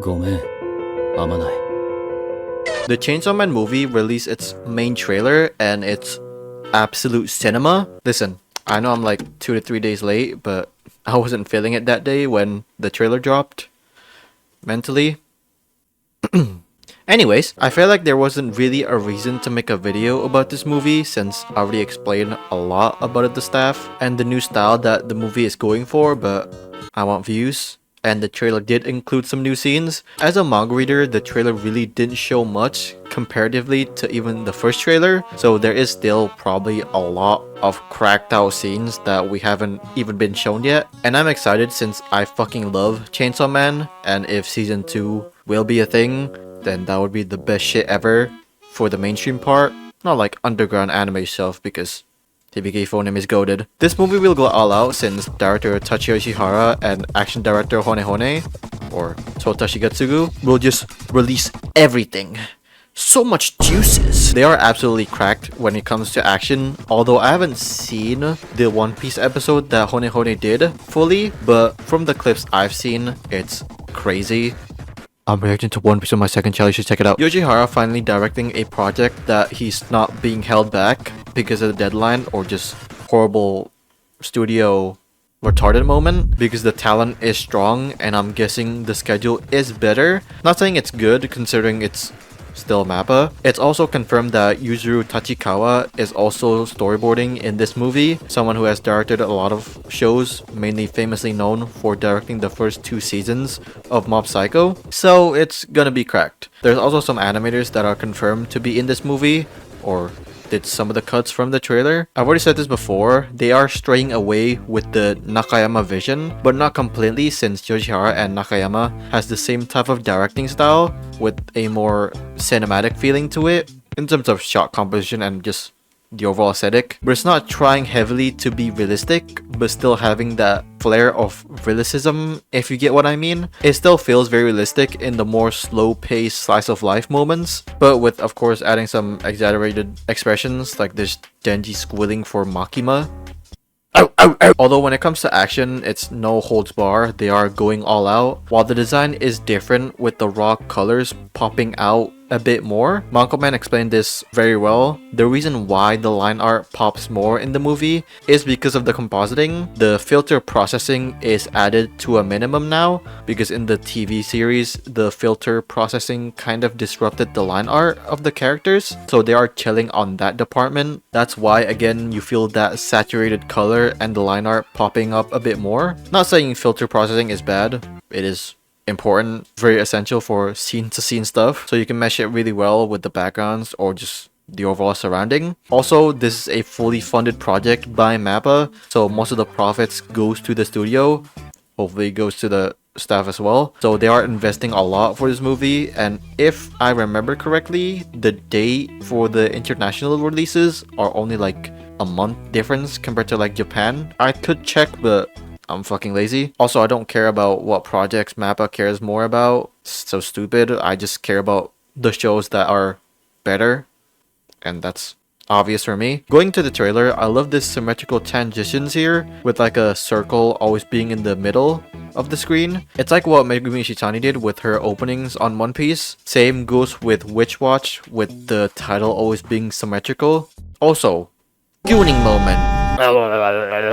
ごめん、あまない。The Chainsaw Man movie released its main trailer and it's absolute cinema. Listen, I know I'm like 2 to 3 days late, but I wasn't feeling it that day when the trailer dropped. Mentally. Anyways, I feel like there wasn't really a reason to make a video about this movie since I already explained a lot about it to staff and the new style that the movie is going for, but I want views. And the trailer did include some new scenes. As a manga reader, the trailer really didn't show much comparatively to even the first trailer, so there is still probably a lot of cracked out scenes that we haven't even been shown yet. And I'm excited since I fucking love Chainsaw Man, and if season 2 will be a thing, then that would be the best shit ever for the mainstream part. Not like underground anime stuff because TBK phoneme is goated. This movie will go all out since director Tachio Ishihara and action director Honehone, or Sota Shigatsugu, will just release everything. So much juices! They are absolutely cracked when it comes to action, although I haven't seen the One Piece episode that Honehone did fully, but from the clips I've seen, it's crazy. I'm reacting to One Piece on my second channel, you should check it out. Yoshihara finally directing a project that he's not being held back because of the deadline or just horrible studio retarded moment, because the talent is strong and I'm guessing the schedule is better. Not saying it's good considering it's still mappa. It's also confirmed that Yuzuru Tachikawa is also storyboarding in this movie, someone who has directed a lot of shows, mainly famously known for directing the first 2 seasons of Mob Psycho. So it's gonna be cracked. There's also some animators that are confirmed to be in this movie, or did some of the cuts from the trailer. I've already said this before, they are straying away with the Nakayama vision, but not completely since Yoshihara and Nakayama has the same type of directing style with a more cinematic feeling to it in terms of shot composition and just the overall aesthetic, but it's not trying heavily to be realistic but still having that flair of realism, if you get what I mean. It still feels very realistic in the more slow-paced slice of life moments, but with of course adding some exaggerated expressions like this denji squealing for makima. Ow, ow, ow. Although when it comes to action, it's no holds bar, they are going all out. While the design is different with the raw colors popping out a bit more, Man explained this very well. The reason why the line art pops more in the movie is because of the compositing. The filter processing is added to a minimum now, because in the TV series, the filter processing kind of disrupted the line art of the characters, so they are chilling on that department. That's why again you feel that saturated color and the line art popping up a bit more. Not saying filter processing is bad, it is important, very essential for scene to scene stuff, so you can mesh it really well with the backgrounds or just the overall surrounding. Also, this is a fully funded project by mappa, so most of the profits goes to the studio, hopefully it goes to the staff as well. So they are investing a lot for this movie, and if I remember correctly, the date for the international releases are only like a month difference compared to like Japan. I could check, but I'm fucking lazy. Also, I don't care about what projects mappa cares more about. It's so stupid. I just care about the shows that are better, and that's obvious for me. Going to the trailer, I love this symmetrical transitions here with like a circle always being in the middle of the screen. It's like what Megumi Shitani did with her openings on One Piece. Same goes with Witch Watch, with the title always being symmetrical. Also, gooning moment.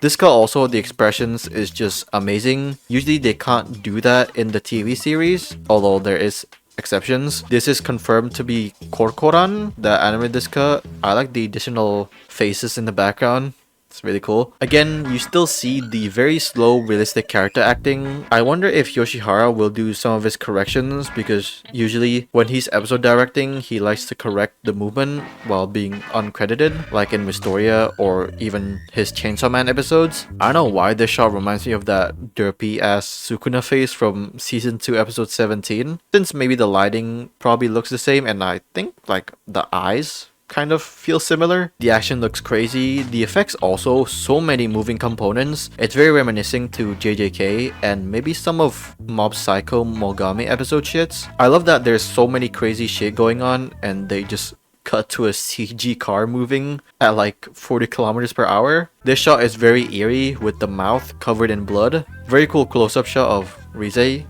This cut also, the expressions is just amazing. Usually they can't do that in the TV series, although there is exceptions. This is confirmed to be Korkoran, the anime this cut. I like the additional faces in the background. It's really cool. Again, you still see the very slow, realistic character acting. I wonder if Yoshihara will do some of his corrections, because usually when he's episode directing, he likes to correct the movement while being uncredited, like in Mystoria or even his Chainsaw Man episodes. I don't know why this shot reminds me of that derpy ass Sukuna face from season 2 episode 17, since maybe the lighting probably looks the same, and I think like the eyes kind of feel similar. The action looks crazy. The effects also, so many moving components. It's very reminiscent to JJK and maybe some of Mob Psycho Mogami episode shits. I love that there's so many crazy shit going on and they just cut to a CG car moving at like 40 kilometers per hour. This shot is very eerie with the mouth covered in blood. Very cool close-up shot of Reze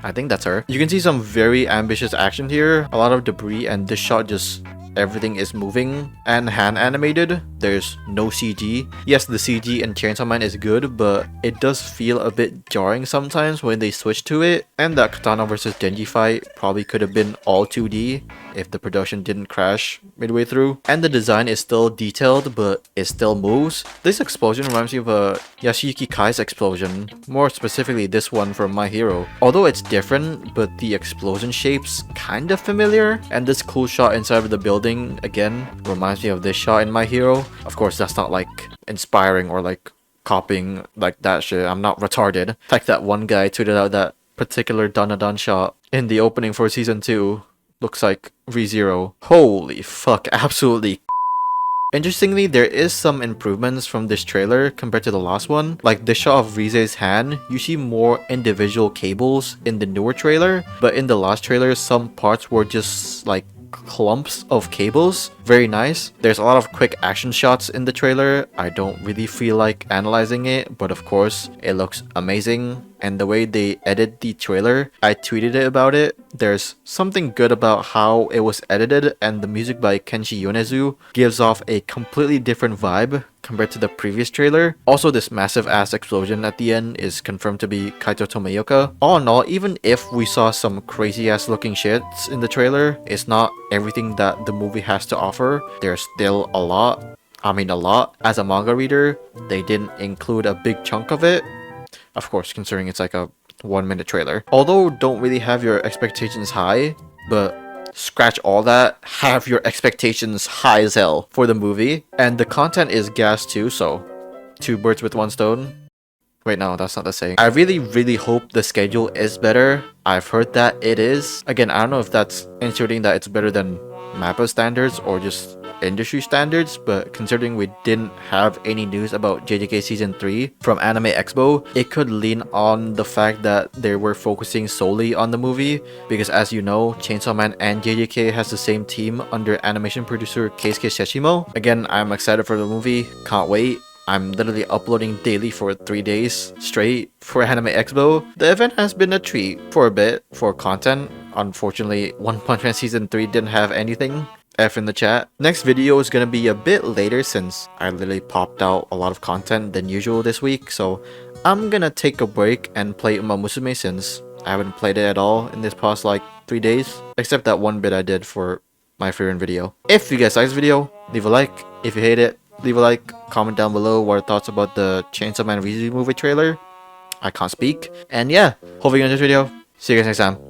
I think that's her. You can see some very ambitious action here. A lot of debris, and this shot just everything is moving and hand animated. There's no CG. Yes, the CG in Chainsaw Man is good, but it does feel a bit jarring sometimes when they switch to it. And that Katana versus Denji fight probably could have been all 2D if the production didn't crash midway through. And the design is still detailed, but it still moves. This explosion reminds me of a Yashiki Kai's explosion, more specifically this one from My Hero. Although it's different, but the explosion shape's kind of familiar. And this cool shot inside of the building again reminds me of this shot in My Hero. Of course, that's not like inspiring or like copying like that shit. I'm not retarded. Like that one guy tweeted out that particular Danadan shot in the opening for season 2 looks like ReZero. Holy fuck, absolutely. Interestingly, there is some improvements from this trailer compared to the last one. Like the shot of Rize's hand, you see more individual cables in the newer trailer, but in the last trailer, some parts were just like clumps of cables. Very nice. There's a lot of quick action shots in the trailer. I don't really feel like analyzing it, but of course it looks amazing. And the way they edit the trailer, I tweeted it about it. There's something good about how it was edited, and the music by Kenshi Yonezu gives off a completely different vibe compared to the previous trailer. Also, this massive ass explosion at the end is confirmed to be Kaito Tomoyoka. All in all, even if we saw some crazy ass looking shits in the trailer, it's not everything that the movie has to offer. There's still a lot. I mean a lot. As a manga reader, they didn't include a big chunk of it. Of course, considering it's like a 1-minute trailer. Although don't really have your expectations high, but scratch all that, have your expectations high as hell for the movie. And the content is gas too, so 2 birds with 1 stone. Wait, no, that's not the saying. I really hope the schedule is better. I've heard that it is. Again, I don't know if that's inserting that it's better than MAPPA standards or just industry standards, but considering we didn't have any news about JJK Season 3 from Anime Expo, it could lean on the fact that they were focusing solely on the movie, because as you know, Chainsaw Man and JJK has the same team under animation producer Keisuke Seshimo. Again, I'm excited for the movie, can't wait. I'm literally uploading daily for 3 days straight for Anime Expo. The event has been a treat for a bit for content. Unfortunately, One Punch Man Season 3 didn't have anything. F in the chat. Next video is gonna be a bit later since I literally popped out a lot of content than usual this week, so I'm gonna take a break and play Uma Musume since I haven't played it at all in this past like 3 days, except that one bit I did for my Frieren video. If you guys like this video, leave a like. If you hate it, leave a like. Comment down below what your thoughts about the Chainsaw Man Reze movie trailer. I can't speak. And yeah, hope you enjoyed this video. See you guys next time.